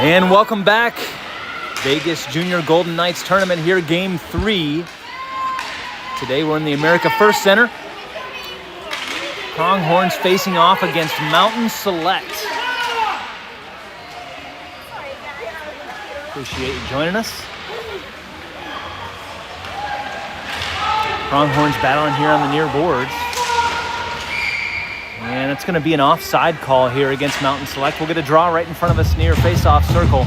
And welcome back. Vegas Junior Golden Knights tournament here, game 3. Today we're in the America First Center. Pronghorns facing off against Mountain Select. Appreciate you joining us. Pronghorns battling here on the near boards. And it's going to be an offside call here against Mountain Select. We'll get a draw right in front of us near face-off circle.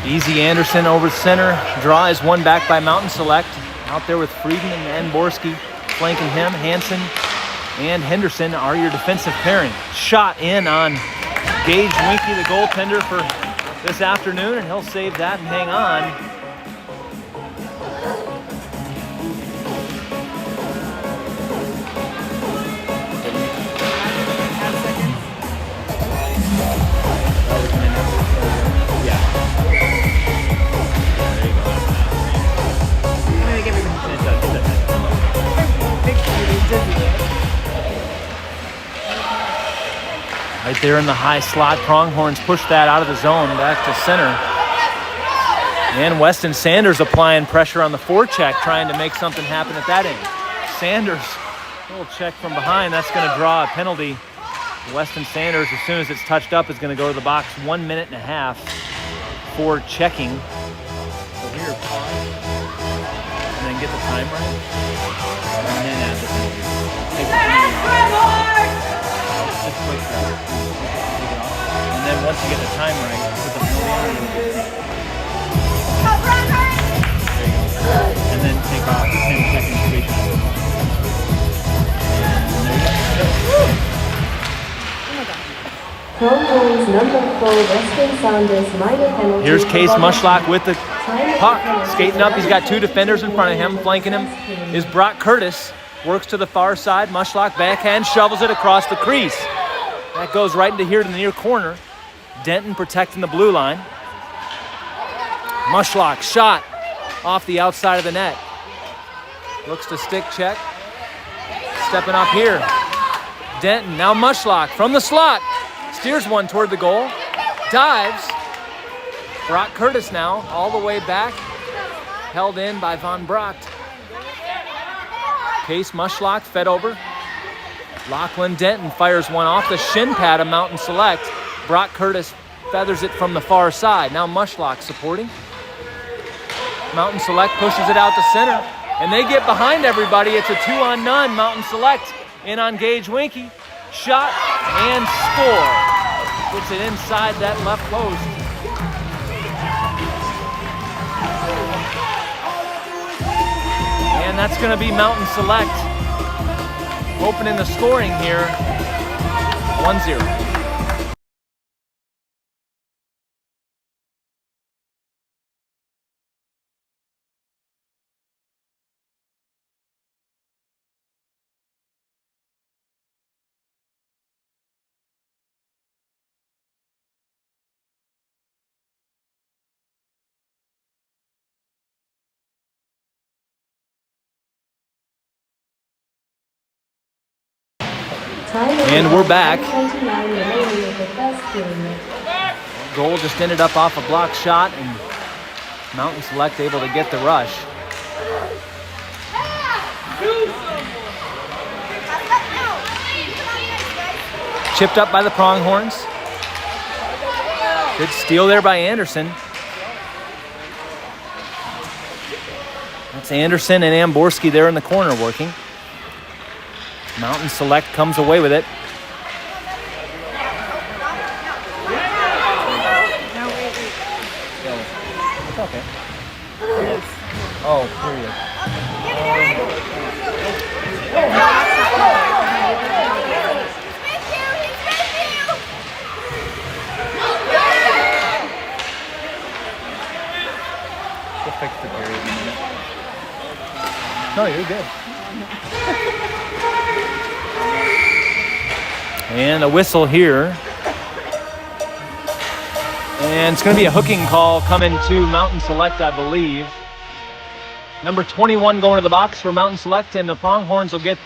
Easy Anderson over the center. Draw is won back by Mountain Select. Out there with Friedman and Amborski flanking him. Hansen and Henderson are your defensive pairing. Shot in on Gage Winke, the goaltender for this afternoon, and he'll save that and hang on. Right there in the high slot, Pronghorns push that out of the zone back to center. And Weston Sanders applying pressure on the forecheck, trying to make something happen at that end. Sanders, a little check from behind, that's going to draw a penalty. Weston Sanders, as soon as it's touched up, is going to go to the box. 1.5 minutes for checking. So here, pause, and then get the time right. And then add the penalty. Take the penalty. Just quick grab. And then once you get the time right, put the penalty on. There you go. And then take off 10 seconds to reach it. And there you go. Pronghorns number 4, Weston Sanders, minor penalty. Here's Case Mushlock with the puck. Skating up, he's got 2 defenders in front of him. Flanking him is Brock Curtis. Works to the far side. Mushlock backhand shovels it across the crease. That goes right into here to the near corner. Denten protecting the blue line. Mushlock shot off the outside of the net. Looks to stick check. Stepping up here. Denten, now Mushlock from the slot. Steers one toward the goal. Dives. Brock Curtis now all the way back. Held in by Vanbragt. Case Mushlock fed over. Lachlan Denten fires one off the shin pad of Mountain Select. Brock Curtis feathers it from the far side. Now Mushlock supporting. Mountain Select pushes it out to center, and they get behind everybody. It's a 2-on-none. Mountain Select in on Gage Winke. Shot and score. Gets it inside that left post. And that's going to be Mountain Select opening the scoring here, 1-0. And we're back. Goal just ended up off a block shot, and Mountain Select able to get the rush. Chipped up by the Pronghorns. Good steal there by Anderson. That's Anderson and Amborski there in the corner working. Mountain Select comes away with it. It's okay. Oh, period. We'll fix the period in a minute. No, you're good. And a whistle here And it's going to be a hooking call coming to Mountain Select, I believe. Number 21 going to the box for Mountain Select, and the Pronghorns will get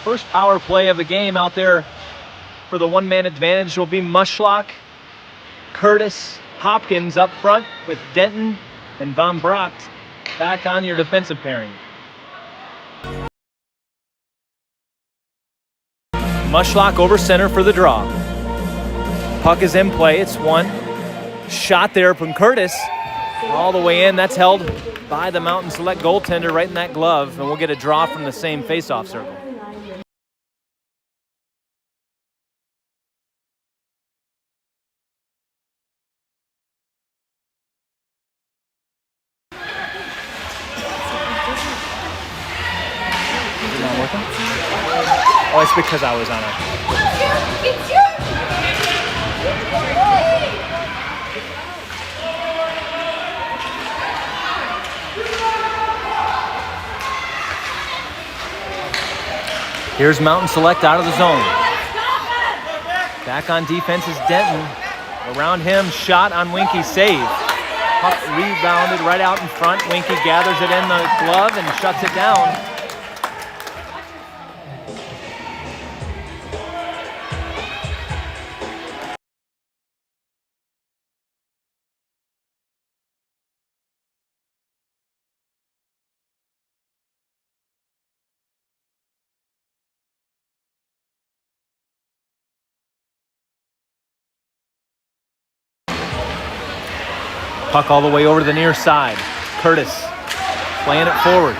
first power play of the game out there for the one-man advantage. Will be Mushlock, Curtis, Hopkins up front with Denten and Vanbragt back on your defensive pairing. Mushlock over center for the draw. Puck is in play. It's one. Shot there from Curtis. All the way in. That's held by the Mountain Select goaltender right in that glove. And we'll get a draw from the same face-off circle. Is it not working? Oh, it's because I was on a... Here's Mountain Select out of the zone. Back on defense is Denten. Around him, shot on Winke, save. Puck rebounded right out in front. Winke gathers it in the glove and shuts it down. Puck all the way over to the near side. Curtis playing it forward.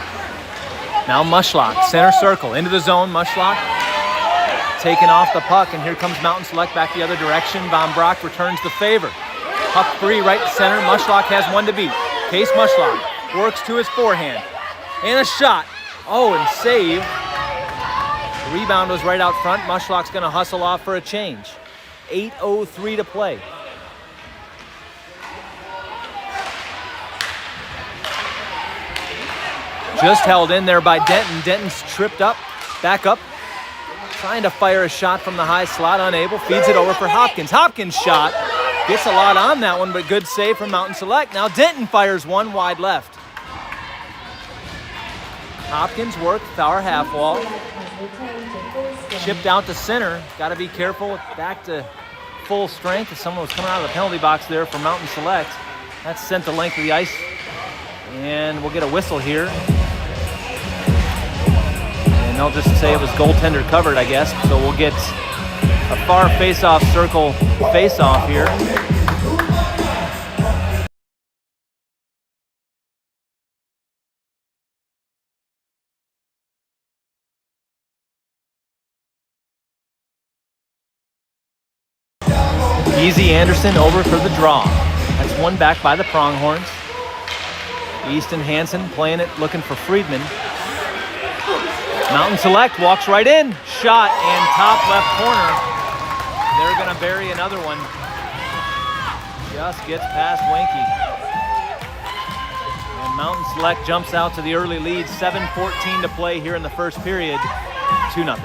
Now Mushlock, center circle, into the zone. Mushlock taking off the puck, and here comes Mountain Select back the other direction. Vanbragt returns the favor. Puck free right to center. Mushlock has one to beat. Case Mushlock works to his forehand. And a shot. Oh, and save. The rebound was right out front. Mushlock's going to hustle off for a change. 8:03 to play. Just held in there by Denten. Denton's tripped up, back up, trying to fire a shot from the high slot, unable, feeds it over for Hopkins. Hopkins' shot, gets a lot on that one, but good save from Mountain Select. Now Denten fires one wide left. Hopkins worked our half wall. Chipped out to center. Got to be careful, back to full strength. If someone was coming out of the penalty box there for Mountain Select. That's sent the length of the ice. And we'll get a whistle here. And they'll just say it was goaltender covered, I guess. So we'll get a far face-off circle face-off here. Easy Anderson over for the draw. That's one back by the Pronghorns. Easton Hansen playing it, looking for Friedman. Mountain Select walks right in. Shot and top left corner. They're going to bury another one. Just gets past Winke. And Mountain Select jumps out to the early lead. 7:14 to play here in the first period. 2-0.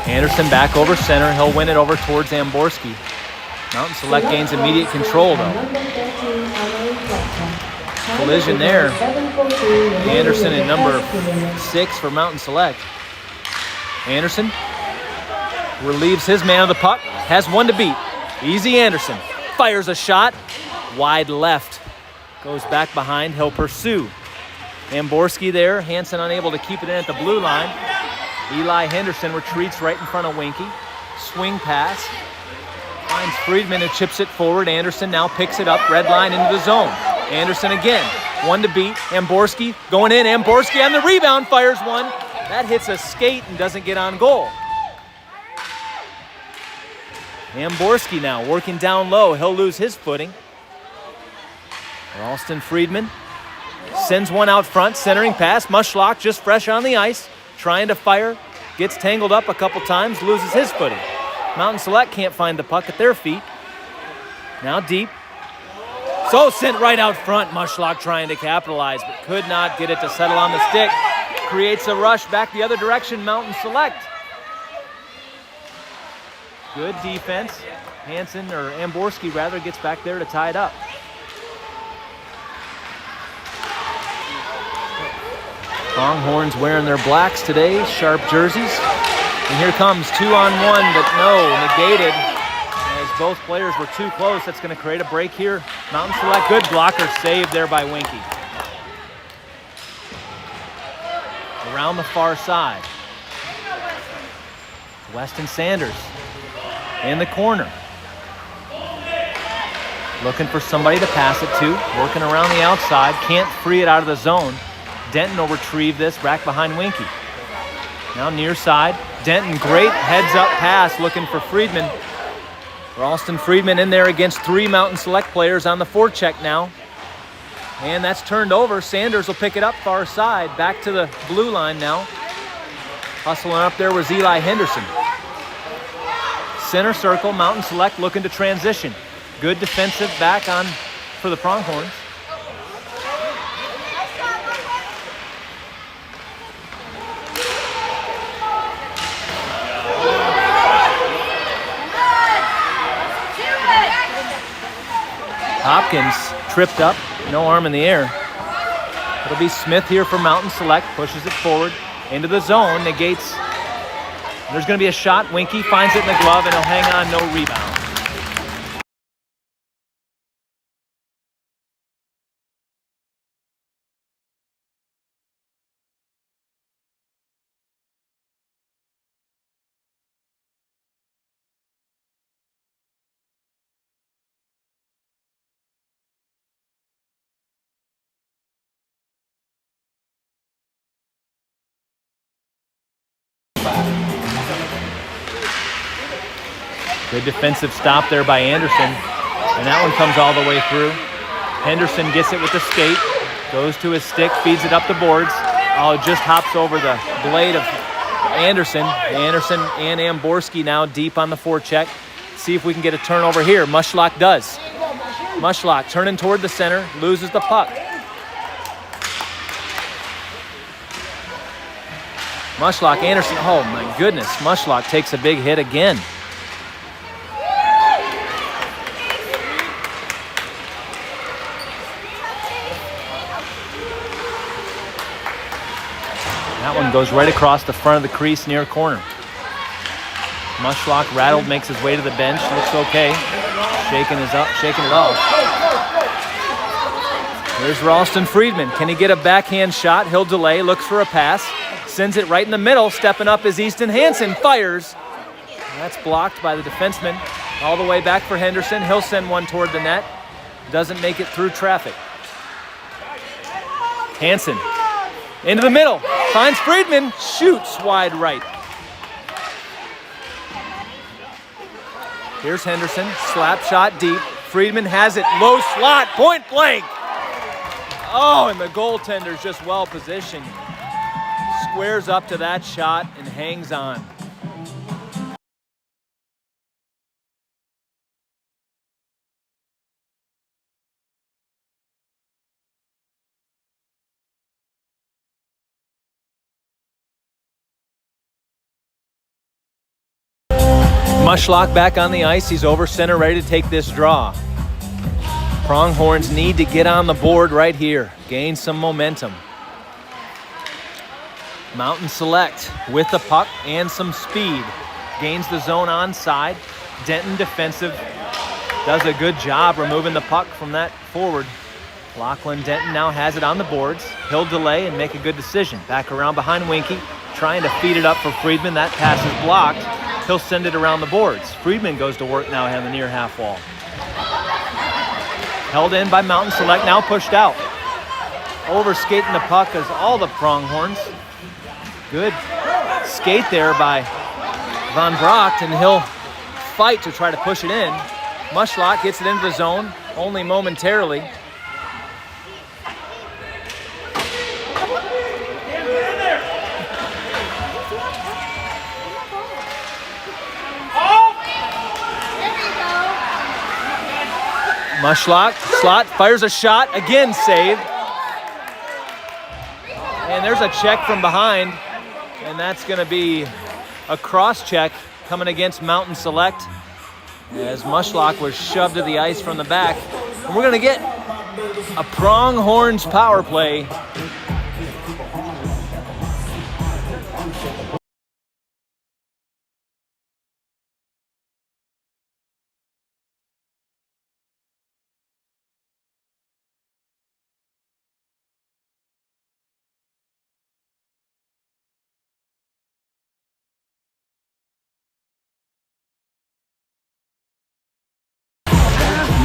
Anderson back over center. He'll win it over towards Amborski. Mountain Select gains immediate control, though. Collision there. Anderson in number 6 for Mountain Select. Anderson relieves his man of the puck. Has one to beat. Easy Anderson fires a shot. Wide left. Goes back behind. He'll pursue. Amborski there. Hansen unable to keep it in at the blue line. Elijah Henderson retreats right in front of Winke. Swing pass. Finds Friedman and chips it forward. Anderson now picks it up. Red line into the zone. Anderson again. One to beat. Amborski going in. Amborski on the rebound. Fires one. That hits a skate and doesn't get on goal. Amborski now working down low. He'll lose his footing. Ralston Friedman sends one out front. Centering pass. Mushlock just fresh on the ice. Trying to fire, gets tangled up a couple times, loses his footing. Mountain Select can't find the puck at their feet. Now deep. So sent right out front. Mushlock trying to capitalize, but could not get it to settle on the stick. creates a rush back the other direction, Mountain Select. Good defense. Hansen, or Amborski rather, gets back there to tie it up. Pronghorns wearing their blacks today, sharp jerseys. And here comes 2-on-1, but no, negated. As both players were too close, that's going to create a break here. Mountain Select, good blocker saved there by Winke. Around the far side. Weston Sanders in the corner. Looking for somebody to pass it to, working around the outside, can't free it out of the zone. Denten will retrieve this, back behind Winke. Now near side, Denten, great heads-up pass, looking for Friedman. Ralston Friedman in there against 3 Mountain Select players on the forecheck now. And that's turned over. Sanders will pick it up far side, back to the blue line now. Hustling up there was Elijah Henderson. Center circle, Mountain Select looking to transition. Good defensive back on for the Pronghorns. Hopkins tripped up, no arm in the air. It'll be Smith here for Mountain Select, pushes it forward into the zone, negates. There's going to be a shot. Winke finds it in the glove, and he'll hang on, no rebound. Good defensive stop there by Anderson, and that one comes all the way through. Henderson gets it with the skate, goes to his stick, feeds it up the boards. Oh, just hops over the blade of Anderson. Anderson and Amborski now deep on the forecheck. See if we can get a turnover here. Mushlock does. Mushlock turning toward the center, loses the puck. Mushlock, Anderson, oh my goodness. Mushlock takes a big hit again. That one goes right across the front of the crease near corner. Mushlock rattled, makes his way to the bench, looks okay. Shaking it off. Here's Ralston Friedman. Can he get a backhand shot? He'll delay, looks for a pass. Sends it right in the middle. Stepping up is Easton Hansen. Fires. That's blocked by the defenseman. All the way back for Henderson. He'll send one toward the net. Doesn't make it through traffic. Hansen into the middle. Finds Friedman. Shoots wide right. Here's Henderson. Slap shot deep. Friedman has it. Low slot. Point blank. Oh, and the goaltender's just well positioned. Squares up to that shot and hangs on. Mushlock back on the ice. He's over center, ready to take this draw. Pronghorns need to get on the board right here, gain some momentum. Mountain Select with the puck and some speed. Gains the zone onside. Denten defensive. Does a good job removing the puck from that forward. Lachlan Denten now has it on the boards. He'll delay and make a good decision. Back around behind Winke, trying to feed it up for Friedman. That pass is blocked. He'll send it around the boards. Friedman goes to work now on the near half wall. Held in by Mountain Select, now pushed out. Over skating the puck is all the Pronghorns. Good skate there by Vanbragt, and he'll fight to try to push it in. Mushlock gets it into the zone, only momentarily. Mushlock, slot, fires a shot, again saved. and there's a check from behind, and that's going to be a cross check coming against Mountain Select as Mushlock was shoved to the ice from the back. And we're going to get a Pronghorns power play.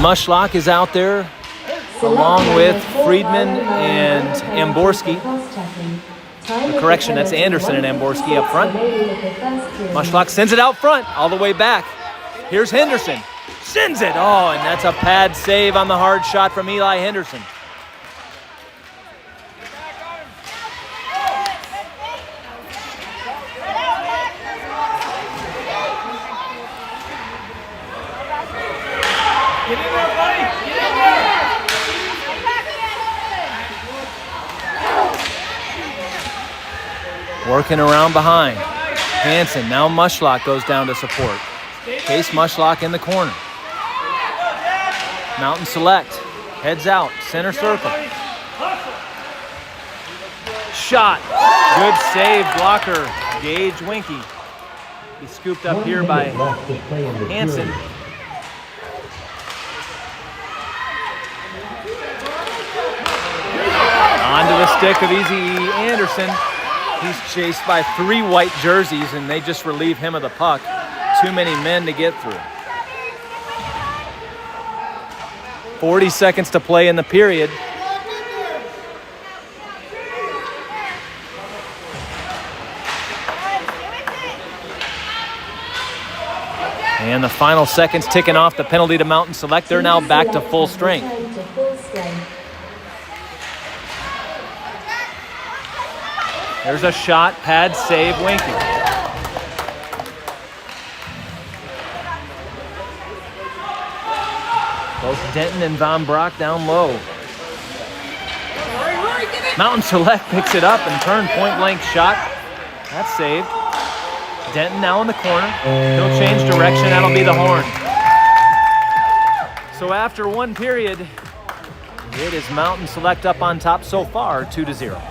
Mushlock is out there along with Friedman and Amborski. Correction, that's Anderson and Amborski up front. Mushlock sends it out front, all the way back. Here's Henderson, sends it. Oh, and that's a pad save on the hard shot from Eli Henderson. Working around behind. Hansen, now Mushlock goes down to support. Case Mushlock in the corner. Mountain Select heads out, center circle. Shot, good save, blocker, Gage Winke. He's scooped up here by Hansen. Onto the stick of Easy Anderson. He's chased by 3 white jerseys, and they just relieve him of the puck. Too many men to get through. 40 seconds to play in the period. And the final seconds ticking off, the penalty to Mountain Select. They're now back to full strength. There's a shot, pad save, Winke. Both Denten and Vanbragt down low. Mountain Select picks it up and turn point blank shot. That's saved. Denten now in the corner. He'll change direction, that'll be the horn. So after one period, it is Mountain Select up on top so far, 2-0.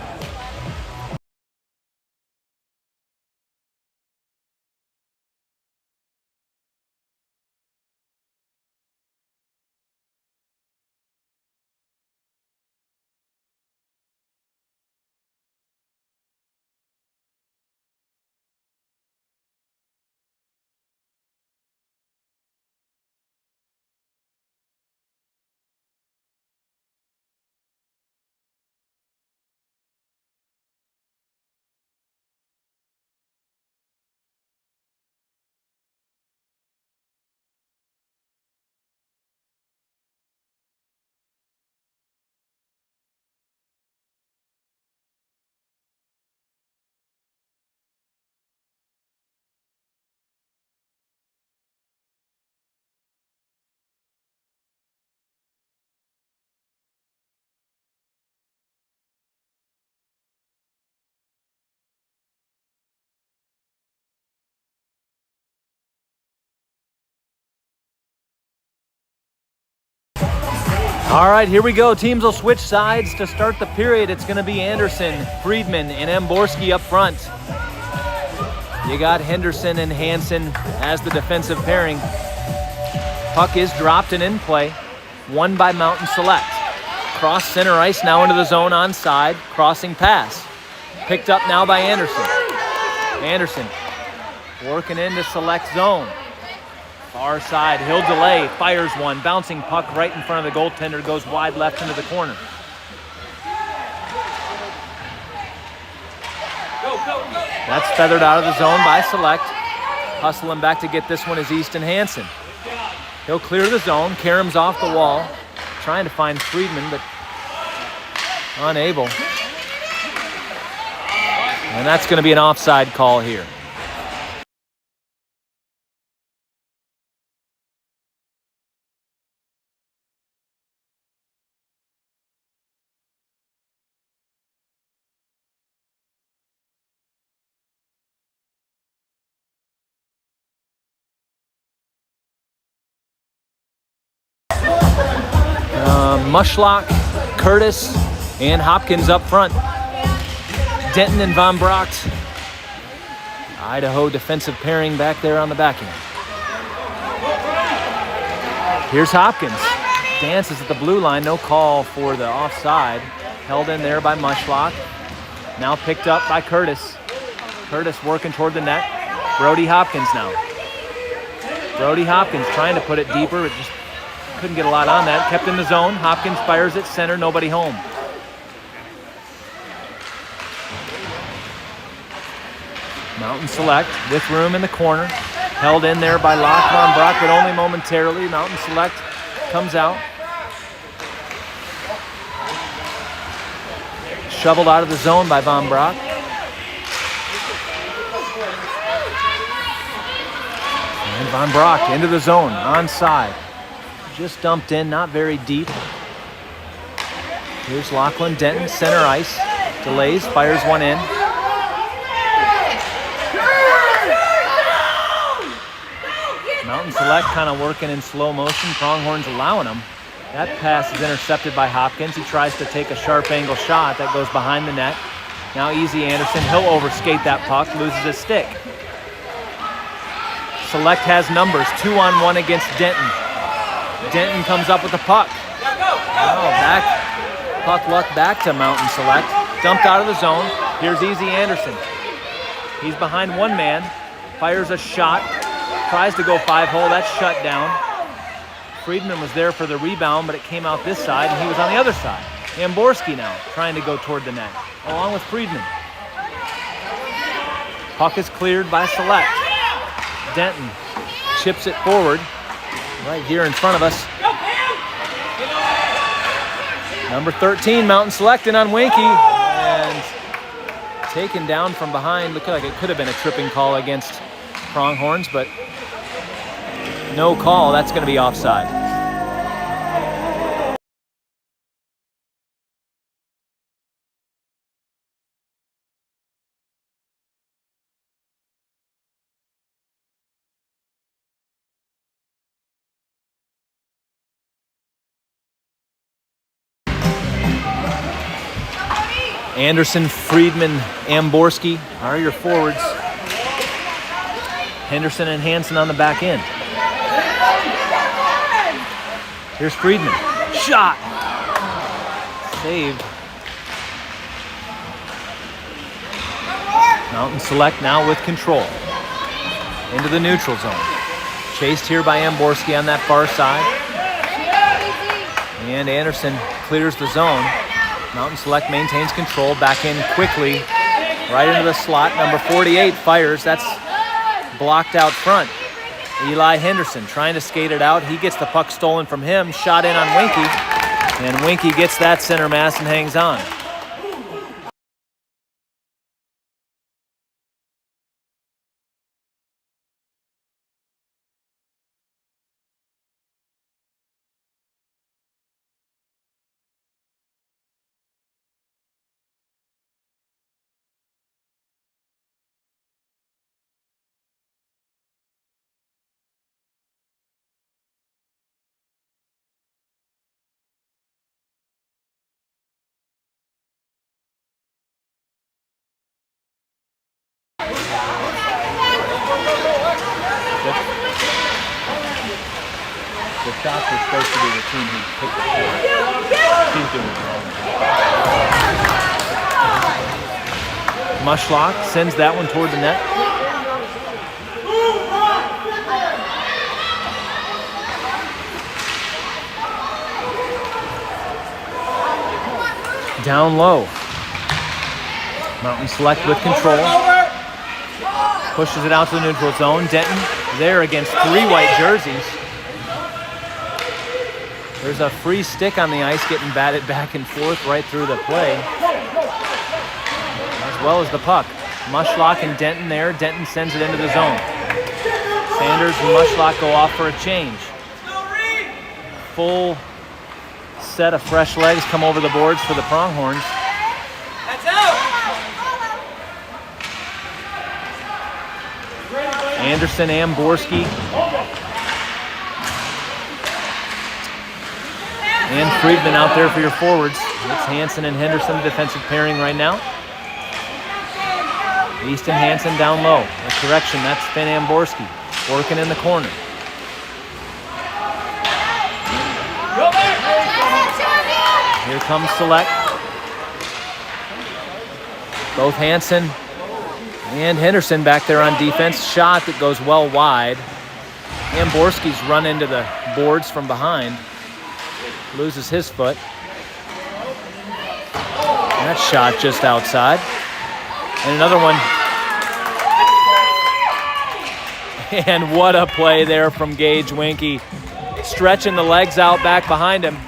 All right, here we go. Teams will switch sides to start the period. It's going to be Anderson, Friedman, and Amborski up front. You got Henderson and Hansen as the defensive pairing. Puck is dropped and in play. Won by Mountain Select. Cross center ice now into the zone onside. Crossing pass. Picked up now by Anderson. Anderson working into Select zone. Far side, he'll delay, fires one, bouncing puck right in front of the goaltender, goes wide left into the corner. That's feathered out of the zone by Select. Hustling back to get this one is Easton Hansen. He'll clear the zone, Karam's off the wall, trying to find Friedman, but unable. And that's going to be an offside call here. Mushlock, Curtis, and Hopkins up front. Denten and Vanbragt. Idaho defensive pairing back there on the back end. Here's Hopkins. Dances at the blue line. No call for the offside. Held in there by Mushlock. Now picked up by Curtis. Curtis working toward the net. Brody Hopkins now. Brody Hopkins trying to put it deeper, but just couldn't get a lot on that. Kept in the zone. Hopkins fires at center. Nobody home. Mountain Select with room in the corner. Held in there by Locke Vanbragt, but only momentarily. Mountain Select comes out. Shoveled out of the zone by Vanbragt. And Vanbragt into the zone, onside. Just dumped in, not very deep. Here's Lachlan Denten, center ice. Delays, fires one in. Mountain Select kind of working in slow motion. Pronghorns allowing him. That pass is intercepted by Hopkins. He tries to take a sharp angle shot that goes behind the net. Now Easy Anderson, he'll overskate that puck, loses his stick. Select has numbers, 2-on-1 against Denten. Denten comes up with the puck. Oh, puck luck back to Mountain Select. Dumped out of the zone. Here's Easy Anderson. He's behind one man, fires a shot, tries to go 5-hole, that's shut down. Friedman was there for the rebound, but it came out this side, and he was on the other side. Amborski now trying to go toward the net, along with Friedman. Puck is cleared by Select. Denten chips it forward, right here in front of us. Number 13, Mountain Select in on Winke, and taken down from behind. Looked like it could have been a tripping call against Pronghorns, but no call. That's going to be offside. Anderson, Friedman, Amborski are your forwards. Henderson and Hansen on the back end. Here's Friedman. Shot! Saved. Mountain Select now with control. Into the neutral zone. Chased here by Amborski on that far side. And Anderson clears the zone. Mountain Select maintains control. Back in quickly. Right into the slot. Number 48 fires. That's blocked out front. Elijah Henderson trying to skate it out. He gets the puck stolen from him. Shot in on Winke. And Winke gets that center mass and hangs on. The shots are supposed to be the team who picked the shot. He's doing it wrong. Mushlock sends that one toward the net. Down low. Mountain Select with control. Pushes it out to the neutral zone. Denten there against 3 white jerseys. There's a free stick on the ice getting batted back and forth right through the play, as well as the puck. Mushlock and Denten there. Denten sends it into the zone. Sanders and Mushlock go off for a change. Full set of fresh legs come over the boards for the Pronghorns. That's out! Anderson, Amborski. And Friedman out there for your forwards. It's Hansen and Henderson, the defensive pairing right now. Easton Hansen down low. A correction, that's Finn Amborski working in the corner. Here comes Select. Both Hansen and Henderson back there on defense. Shot that goes well wide. Amborski's run into the boards from behind. Loses his foot. That shot just outside. And another one. And what a play there from Gage Winke. Stretching the legs out back behind him.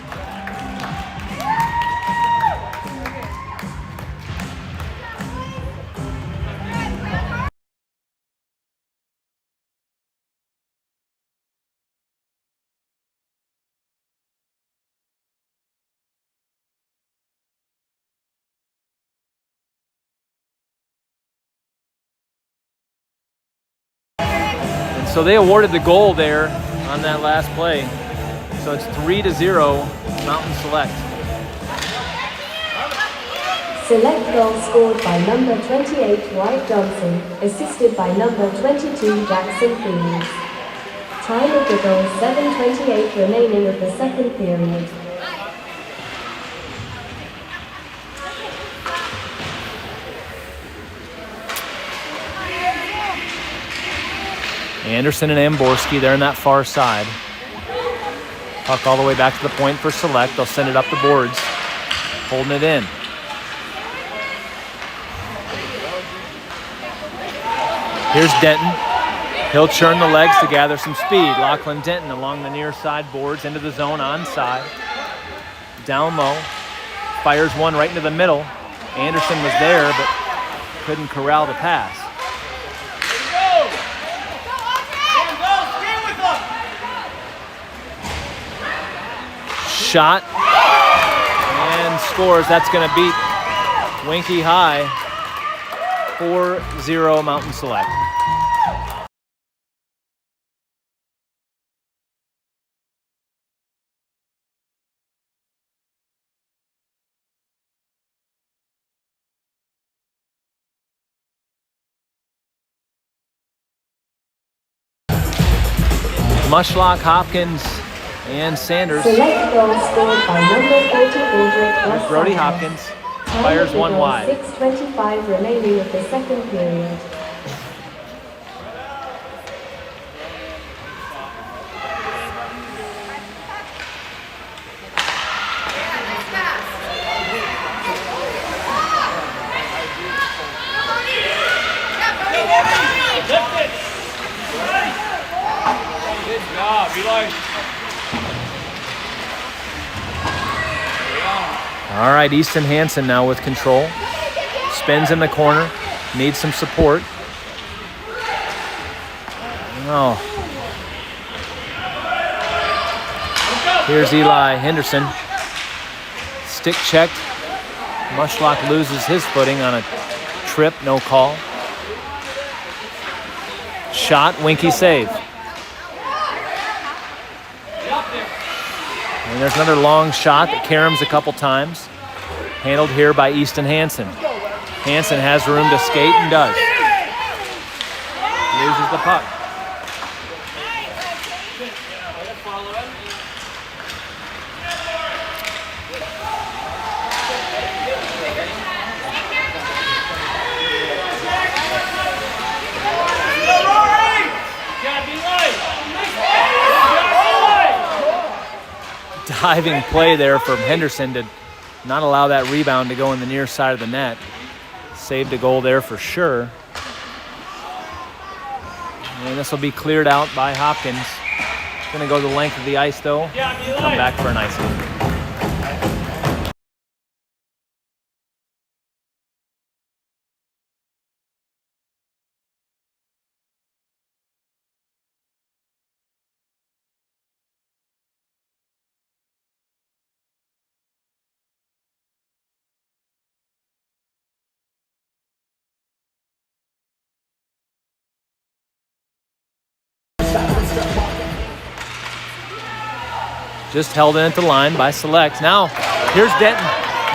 So they awarded the goal there on that last play. So it's 3-0 Mountain Select. Select goal scored by number 28 Wyatt Johnson, assisted by number 22 Jackson Fields. Time of the goal 7:28 remaining of the second period. Anderson and Amborski, they're in that far side. Puck all the way back to the point for Select. They'll send it up the boards, holding it in. Here's Denten. He'll churn the legs to gather some speed. Lachlan Denten along the near side boards into the zone onside. Down low. Fires one right into the middle. Anderson was there, but couldn't corral the pass. Shot and scores. That's going to beat Winke high. 4-0 Mountain Select. Mushlock, Hopkins, and Sanders. Select goal scored by number 30 There's Brody Hopkins. Fires one wide. 6:25 remaining of the second period. Good job, Eli. All right, Easton Hansen now with control. Spins in the corner. Needs some support. Oh. Here's Elijah Henderson. Stick checked. Mushlock loses his footing on a trip, no call. Shot, Winke save. And there's another long shot that caroms a couple times. Handled here by Easton Hansen. Hansen has room to skate and does. Loses the puck. Diving play there from Henderson to not allow that rebound to go in the near side of the net. Saved a goal there for sure. And this will be cleared out by Hopkins. Gonna go the length of the ice though. Come back for an icing. Just held in at the line by Select. Now, here's Denten.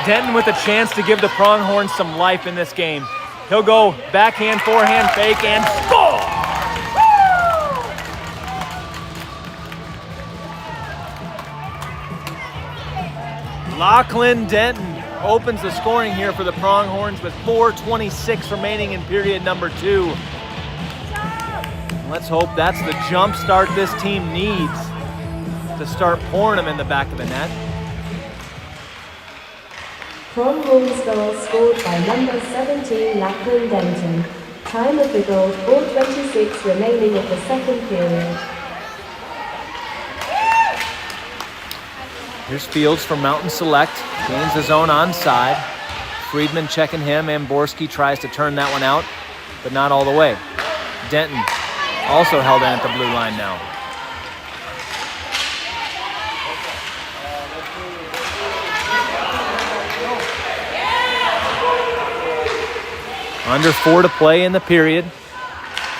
Denten with a chance to give the Pronghorns some life in this game. He'll go backhand, forehand, fake, and score! Lachlan Denten opens the scoring here for the Pronghorns with 4:26 remaining in period number 2. Let's hope that's the jump start this team needs to start pouring them in the back of the net. Pronghorns goal scored by number 17 Lachlan Denten. Time of the goal 4:26 remaining of the second period. Here's Fields from Mountain Select. Gains the zone onside. Friedman checking him. Amborski tries to turn that one out, but not all the way. Denten also held in at the blue line now. Under 4 to play in the period.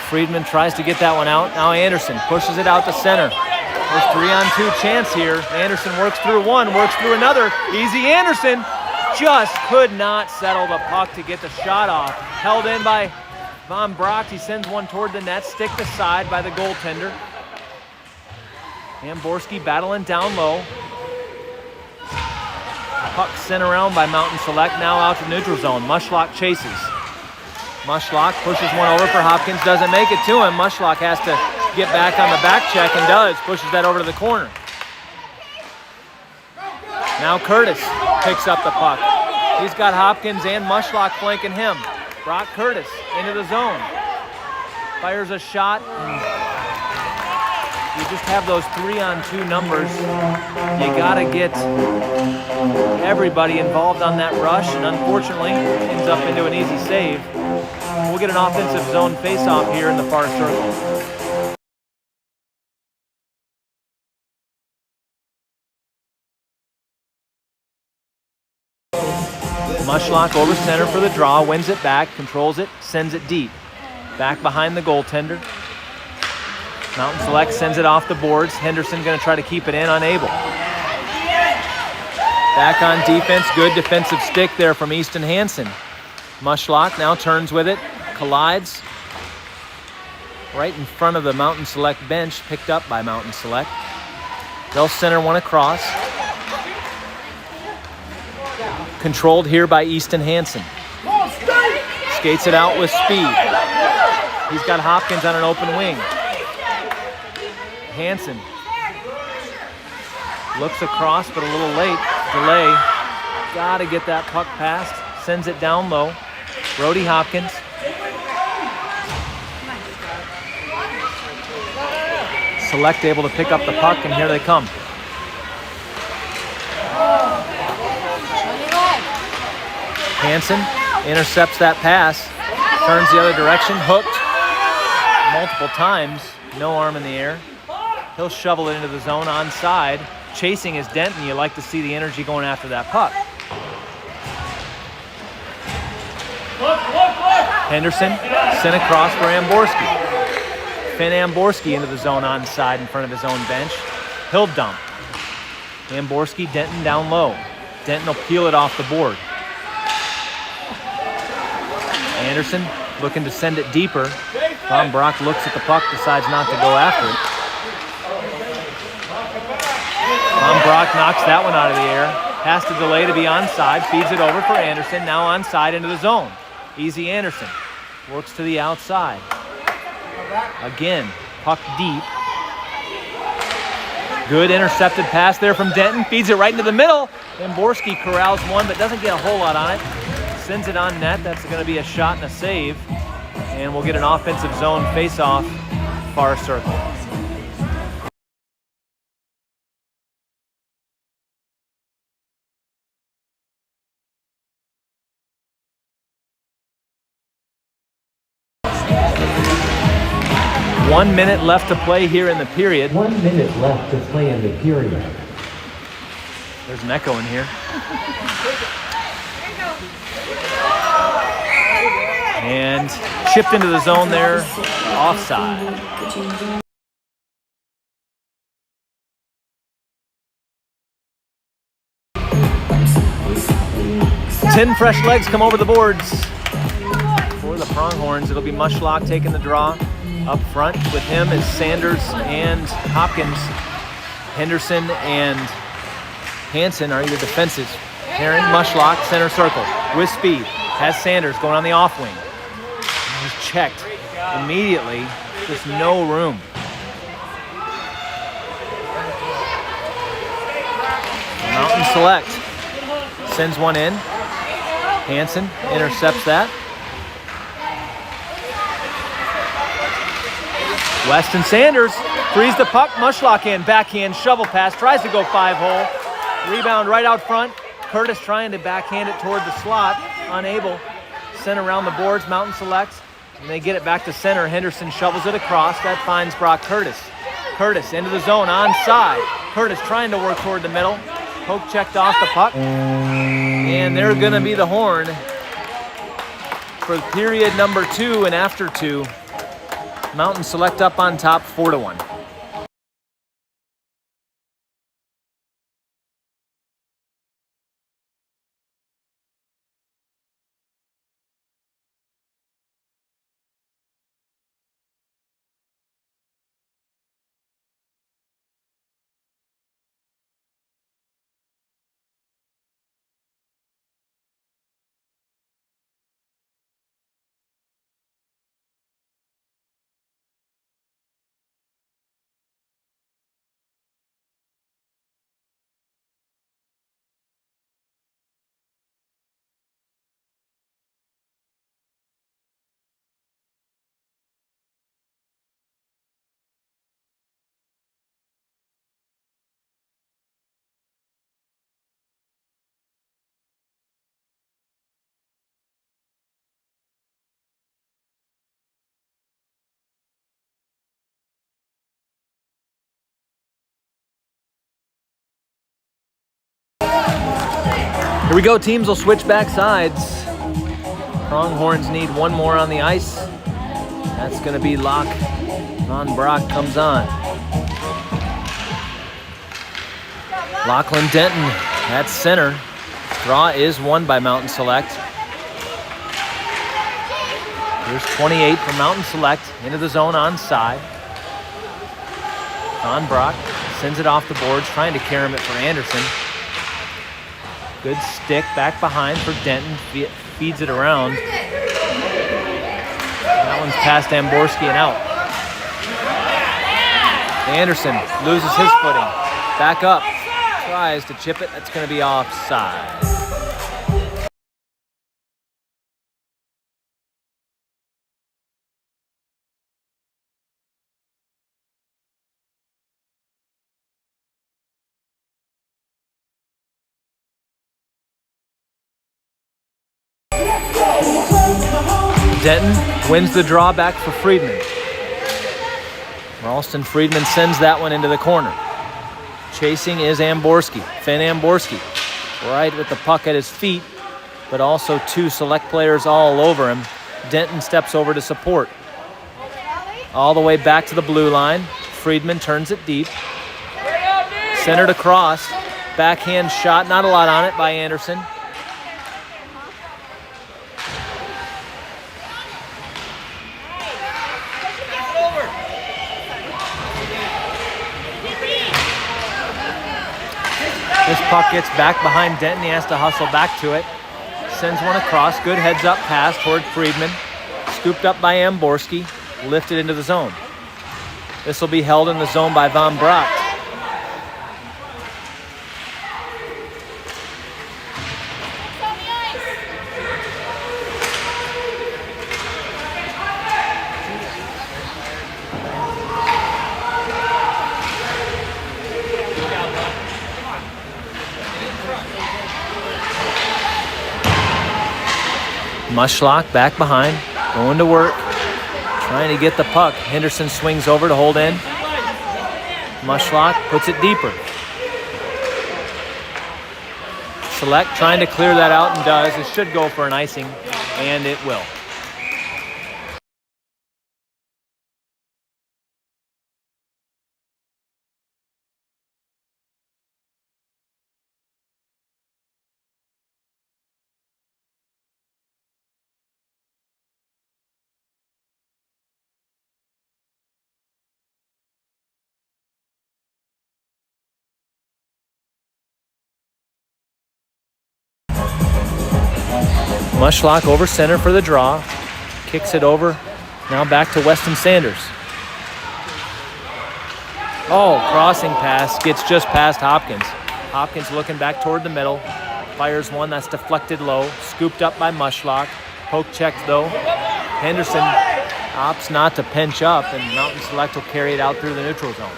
Friedman tries to get that one out. Now Anderson pushes it out to center. There's 3-on-2 chance here. Anderson works through one, works through another. Easy Anderson just could not settle the puck to get the shot off. Held in by Vanbragt. He sends one toward the net, sticked aside by the goaltender. Amborski battling down low. Puck sent around by Mountain Select, now out to neutral zone. Mushlock chases. Mushlock pushes one over for Hopkins, doesn't make it to him. Mushlock has to get back on the back check and does. Pushes that over to the corner. Now Curtis picks up the puck. He's got Hopkins and Mushlock flanking him. Brock Curtis into the zone. Fires a shot. You just have those 3-on-2 numbers. You gotta get everybody involved on that rush, and unfortunately ends up into an easy save. We'll get an offensive zone face-off here in the far circle. Mushlock over center for the draw, wins it back, controls it, sends it deep. Back behind the goaltender. Mountain Select sends it off the boards. Henderson gonna try to keep it in, unable. Back on defense, good defensive stick there from Easton Hansen. Mushlock now turns with it, collides. Right in front of the Mountain Select bench, picked up by Mountain Select. They'll center one across. Controlled here by Easton Hansen. Skates it out with speed. He's got Hopkins on an open wing. Hansen looks across, but a little late. Delay. Gotta get that puck past. Sends it down low. Brody Hopkins. Select able to pick up the puck, and here they come. Hansen intercepts that pass, turns the other direction, hooked multiple times, no arm in the air. He'll shovel it into the zone onside. Chasing is Denten. You like to see the energy going after that puck. Henderson sent across for Amborski. Finn Amborski into the zone onside in front of his own bench. He'll dump. Amborski, Denten down low. Denten will peel it off the board. Anderson looking to send it deeper. Vanbragt looks at the puck, decides not to go after it. Vanbragt knocks that one out of the air. Has to delay to be onside. Feeds it over for Anderson. Now onside into the zone. Easy Anderson. Works to the outside. Again, puck deep. Good intercepted pass there from Denten. Feeds it right into the middle. Amborski corrals one, but doesn't get a whole lot on it. Sends it on net. That's going to be a shot and a save. And we'll get an offensive zone face-off, far circle. One minute left to play here in the period. 1 minute left to play in the period. There's an echo in here. And chipped into the zone there, offside. 10 fresh legs come over the boards. For the Pronghorns, it'll be Mushlock taking the draw. Up front with him is Sanders and Hopkins. Henderson and Hansen are your defenses. Herring, Mushlock, center circle with speed. Has Sanders going on the off wing. He's checked immediately. Just no room. Mountain Select sends one in. Hansen intercepts that. Weston Sanders frees the puck. Mushlock in, backhand, shovel pass, tries to go 5-hole. Rebound right out front. Curtis trying to backhand it toward the slot, unable. Sent around the boards, Mountain selects, and they get it back to center. Henderson shovels it across. That finds Brock Curtis. Curtis into the zone, onside. Curtis trying to work toward the middle. Poke checked off the puck. And they're going to be the horn for period number 2 and after 2. Mountain Select up on top, 4-1. Here we go, teams will switch back sides. Pronghorns need one more on the ice. That's gonna be Locke Vanbragt comes on. Lachlan Denten at center. Draw is won by Mountain Select. Here's 28 for Mountain Select, into the zone onside. Vanbragt sends it off the boards, trying to carry it for Anderson. Good stick back behind for Denton, feeds it around. That one's past Amborski and out. Anderson loses his footing. Back up, tries to chip it, that's gonna be offside. Denton wins the draw back for Friedman. Ralston Friedman sends that one into the corner. Chasing is Amborski, Finn Amborski. Right with the puck at his feet, but also 2 select players all over him. Denton steps over to support. All the way back to the blue line. Friedman turns it deep. Centered across. Backhand shot, not a lot on it by Anderson. This puck gets back behind Denton. He has to hustle back to it. Sends one across. Good heads-up pass toward Friedman. Scooped up by Amborski. Lifted into the zone. This will be held in the zone by Vanbragt. Mushlock back behind, going to work, trying to get the puck. Henderson swings over to hold in. Mushlock puts it deeper. Select trying to clear that out and does. It should go for an icing, and it will. Mushlock over center for the draw. Kicks it over. Now back to Weston Sanders. Oh, crossing pass gets just past Hopkins. Hopkins looking back toward the middle. Fires one that's deflected low. Scooped up by Mushlock. Poke checked though. Henderson opts not to pinch up, and Mountain Select will carry it out through the neutral zone.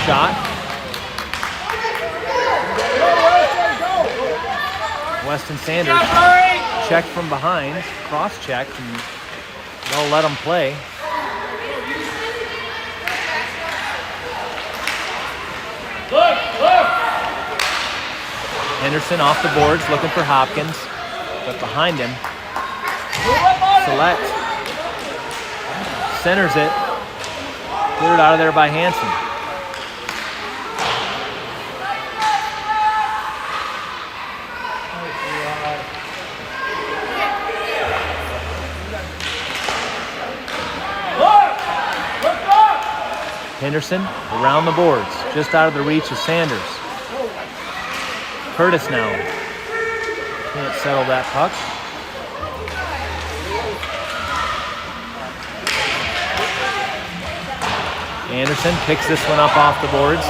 Shot. Weston Sanders checked from behind, cross-checked, and they'll let him play. Henderson off the boards, looking for Hopkins, but behind him, Select centers it, cleared out of there by Hansen. Henderson around the boards, just out of the reach of Sanders. Curtis now. Can't settle that puck. Anderson picks this one up off the boards.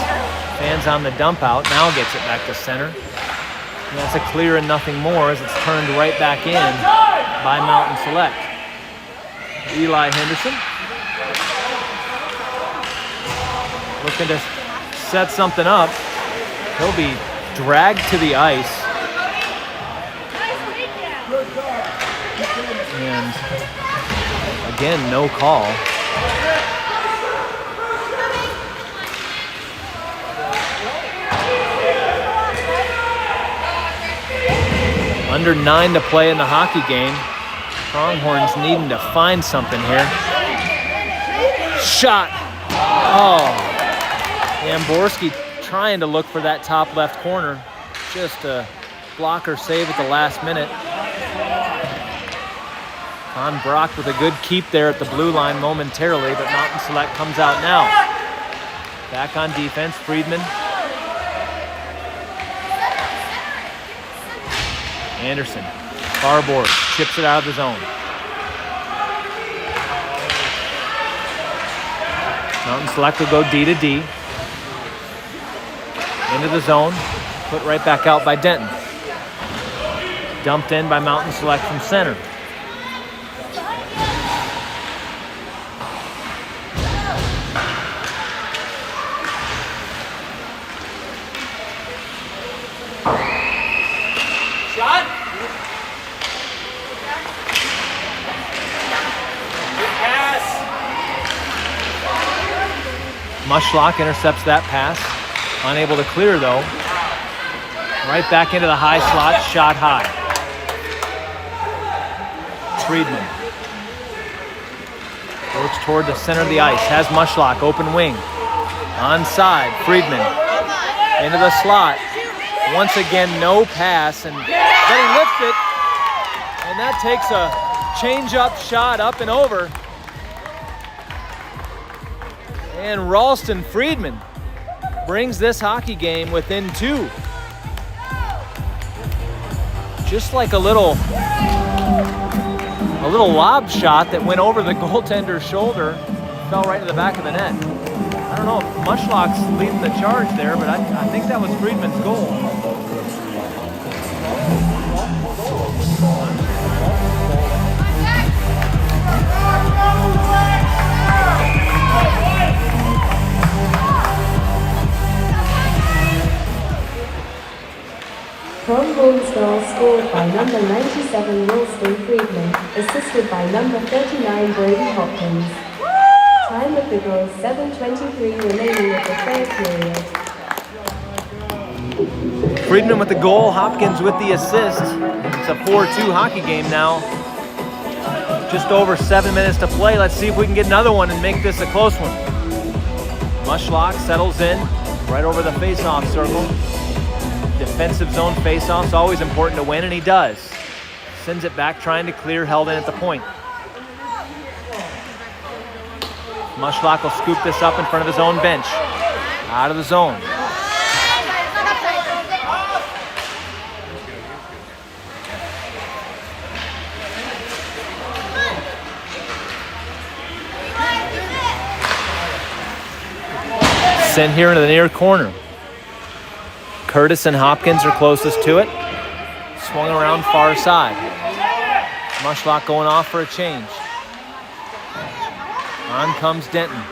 Fans on the dump out, now gets it back to center. And that's a clear and nothing more as it's turned right back in by Mountain Select. Eli Henderson looking to set something up. He'll be dragged to the ice. And again, no call. Under 9 to play in the hockey game. Pronghorns needing to find something here. Shot. Oh. Amborski trying to look for that top left corner. Just a blocker save at the last minute. Vanbragt with a good keep there at the blue line momentarily, but Mountain Select comes out now. Back on defense, Friedman. Anderson, far board, chips it out of the zone. Mountain Select will go D to D. Into the zone, put right back out by Denten. Dumped in by Mountain Select from center. Shot. Good pass. Mushlock intercepts that pass. Unable to clear though. Right back into the high slot, shot high. Friedman works toward the center of the ice, has Mushlock, open wing. Onside, Friedman into the slot. Once again, no pass, and then he lifts it, and that takes a change-up shot up and over. And Ralston Friedman brings this hockey game within 2. Just like a little lob shot that went over the goaltender's shoulder, fell right to the back of the net. I don't know if Mushlock's leading the charge there, but I think that was Friedman's goal. Pronghorns goal scored by number 97 Ralston Friedman, assisted by number 39 Brody Hopkins. Time of the goal 7:23 remaining of the third period. Friedman with the goal, Hopkins with the assist. It's a 4-2 hockey game now. Just over 7 minutes to play. Let's see if we can get another one and make this a close one. Mushlock settles in right over the face-off circle. Defensive zone face-off's always important to win, and he does. Sends it back, trying to clear, held in at the point. Mushlock will scoop this up in front of his own bench. Out of the zone. sent here into the near corner. Curtis and Hopkins are closest to it. Swung around far side. Mushlock going off for a change. On comes Denten.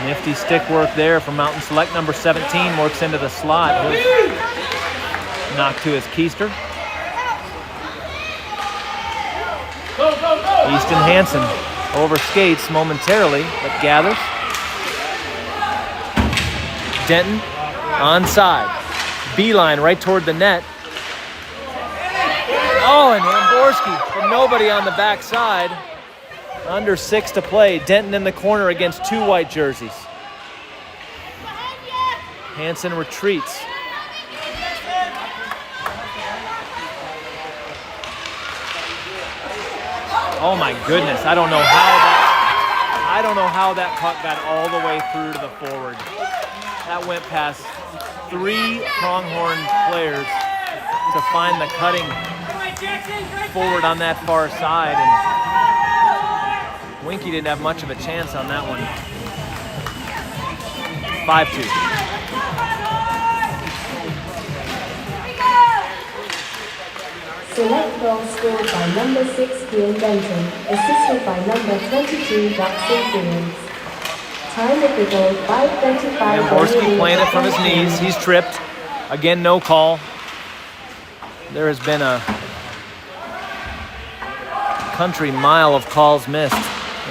Nifty stick work there from Mountain Select. Number 17 works into the slot. He'll knock to his keister. Easton Hansen overskates momentarily, but gathers. Denten onside. Beeline right toward the net. Oh, and Amborski, but nobody on the backside. Under 6 to play. Denten in the corner against 2 white jerseys. Hansen retreats. Oh my goodness, I don't know how that puck got all the way through to the forward. That went past 3 Pronghorn players to find the cutting forward on that far side, and Winke didn't have much of a chance on that one. 5-2. Select goal scored by number 6 Elijah Henderson, assisted by number 22 Lachlan Denten. Time of the goal 5:25. Amborski playing it from his knees. He's tripped. Again, no call. There has been a country mile of calls missed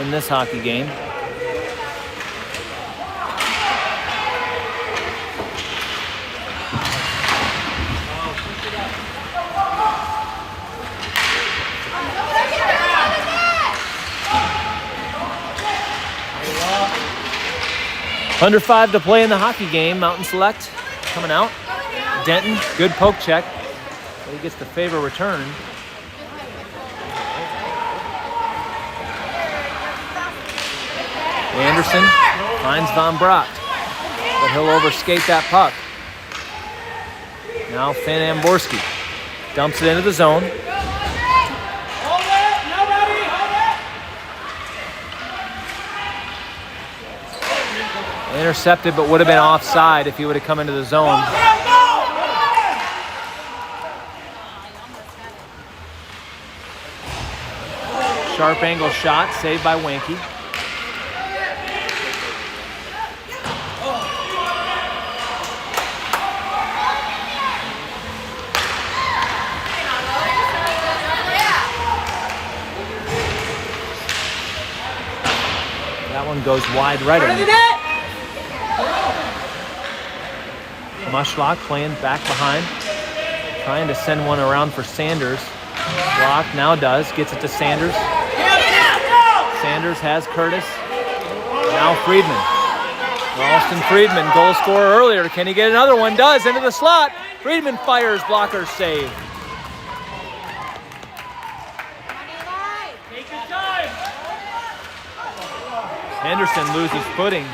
in this hockey game. Under 5 to play in the hockey game. Mountain Select coming out. Denten, good poke check, but he gets the favor return. Anderson finds Vanbragt, but he'll overskate that puck. Now Finn Amborski dumps it into the zone. Intercepted, but would have been offside if he would have come into the zone. Sharp angle shot, saved by Winke. That one goes wide right of him. Mushlock playing back behind, trying to send one around for Sanders. Locke now does, gets it to Sanders. Sanders has Curtis. Now Friedman. Ralston Friedman, goal scorer earlier. Can he get another one? Does, into the slot. Friedman fires, blocker save. Henderson loses footing.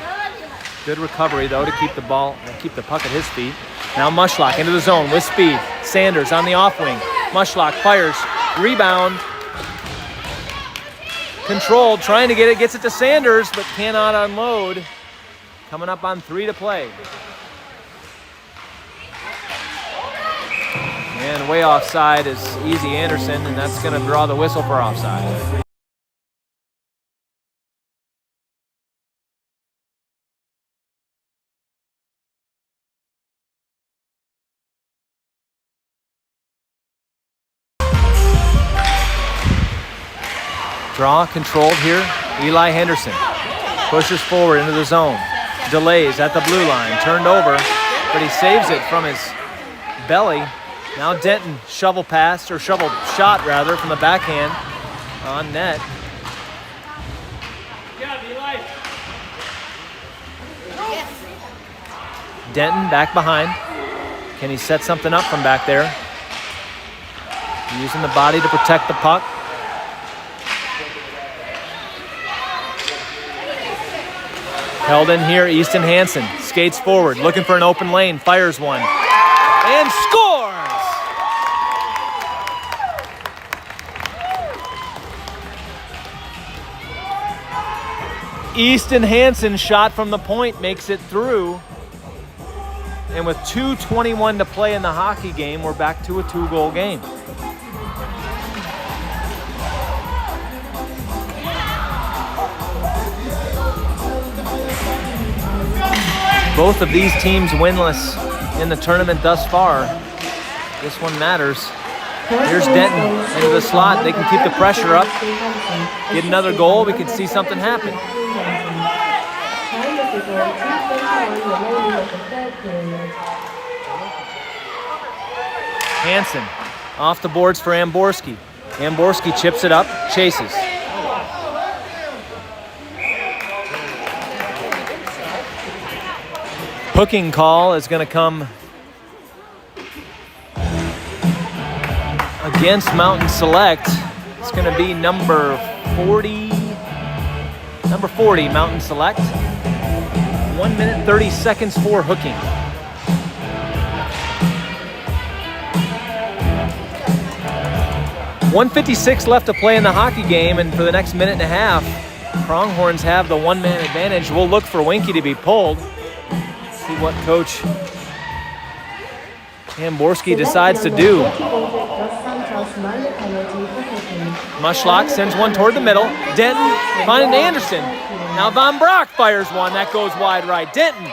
Good recovery, though, to keep the ball and keep the puck at his feet. Now Mushlock into the zone with speed. Sanders on the off wing. Mushlock fires. Rebound. Controlled, trying to get it. Gets it to Sanders, but cannot unload. Coming up on 3 to play. And way offside is Easy Anderson, and that's going to draw the whistle for offside. Draw controlled here. Elijah Henderson pushes forward into the zone. Delays at the blue line. Turned over, but he saves it from his belly. Now Denten shovel pass, or shovel shot rather, from the backhand on net. Denten back behind. Can he set something up from back there? Using the body to protect the puck. Held in here, Easton Hansen skates forward, looking for an open lane, fires one, and scores! Easton Hansen shot from the point makes it through. And with 2:21 to play in the hockey game, we're back to a 2-goal game. Both of these teams winless in the tournament thus far. This one matters. Here's Denten into the slot. They can keep the pressure up. Get another goal. We can see something happen. Hansen off the boards for Amborski. Amborski chips it up, chases. Hooking call is going to come against Mountain Select. It's going to be number 40, Mountain Select. 1 minute, 30 seconds for hooking. .156 left to play in the hockey game, and for the next minute and a half, Pronghorns have the one-man advantage. We'll look for Winke to be pulled. See what Coach Amborski decides to do. Mushlock sends one toward the middle. Denten finding Anderson. Now Vanbragt fires one. That goes wide right. Denten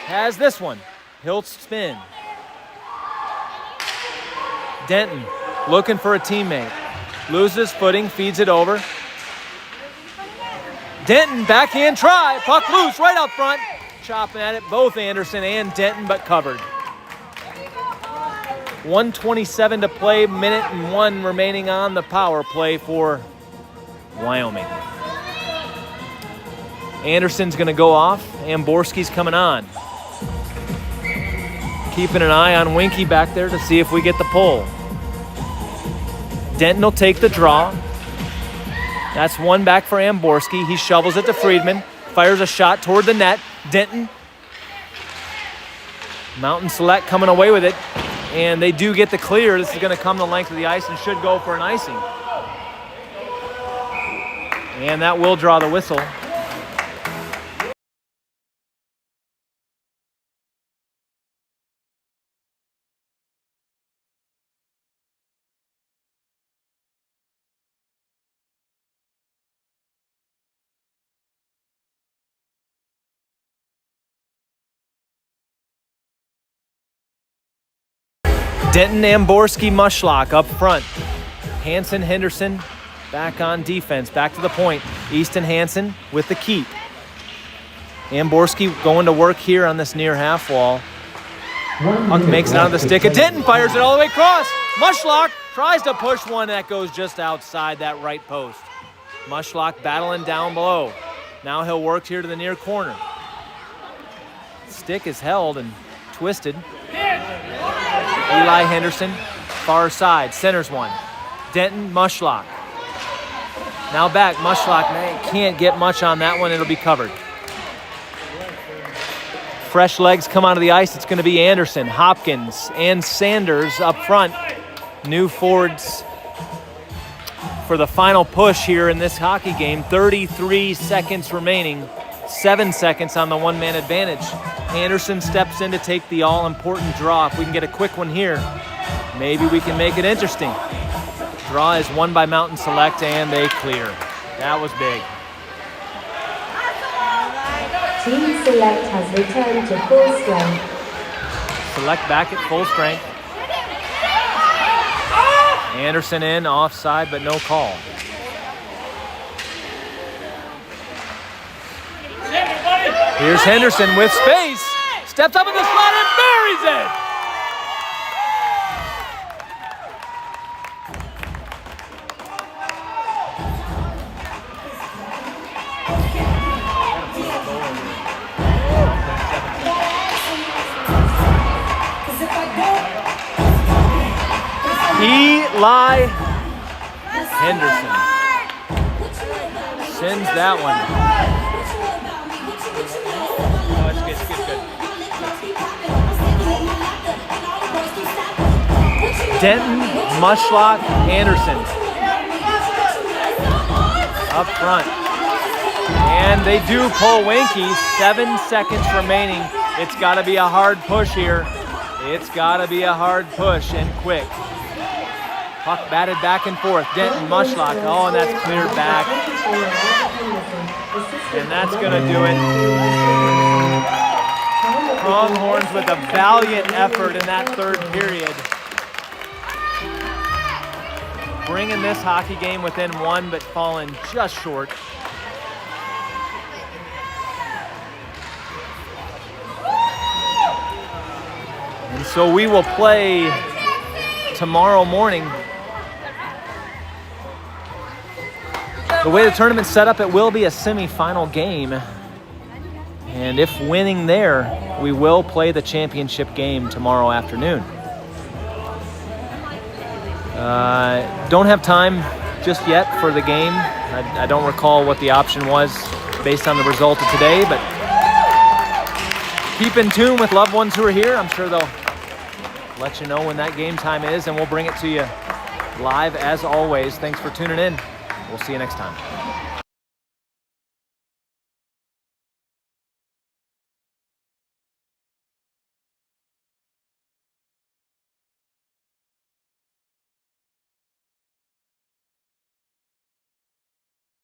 has this one. He'll spin. Denten looking for a teammate. Loses footing, feeds it over. Denten, backhand try. Puck loose right out front. Chopping at it, both Anderson and Denten, but covered. 1:27 to play, minute and 1 remaining on the power play for Wyoming. Anderson's going to go off. Amborski's coming on. Keeping an eye on Winke back there to see if we get the pull. Denten will take the draw. That's one back for Amborski. He shovels it to Friedman. Fires a shot toward the net. Denten. Mountain Select coming away with it. And they do get the clear. This is going to come the length of the ice and should go for an icing. And that will draw the whistle. Denten, Amborski, Mushlock up front. Hansen, Henderson back on defense, back to the point. Easton Hansen with the keep. Amborski going to work here on this near half wall. Puck makes it out of the stick. Denten fires it all the way across. Mushlock tries to push one that goes just outside that right post. Mushlock battling down below. Now he'll work here to the near corner. Stick is held and twisted. Elijah Henderson, far side, centers one. Denten, Mushlock. Now back, Mushlock can't get much on that one. It'll be covered. Fresh legs come onto the ice. It's going to be Anderson, Hopkins, and Sanders up front. New forwards for the final push here in this hockey game. 33 seconds remaining. 7 seconds on the one-man advantage. Anderson steps in to take the all-important draw. If we can get a quick one here, maybe we can make it interesting. Draw is won by Mountain Select, and they clear. That was big. Team Select has returned to full strength. Select back at full strength. Anderson in, offside, but no call. Here's Henderson with space. Steps up in the slot and buries it. Eli Henderson sends that one. Denten, Mushlock, Anderson up front. And they do pull Winke. 7 seconds remaining. It's got to be a hard push here. It's got to be a hard push and quick. Puck batted back and forth. Denten, Mushlock. Oh, and that's cleared back. And that's going to do it. Pronghorns with a valiant effort in that third period. Bringing this hockey game within one, but falling just short. And so we will play tomorrow morning. The way the tournament's set up, it will be a semifinal game. And if winning there, we will play the championship game tomorrow afternoon. Don't have time just yet for the game. I don't recall what the option was based on the result of today, but keep in tune with loved ones who are here. I'm sure they'll let you know when that game time is, and we'll bring it to you live as always. Thanks for tuning in. We'll see you next time.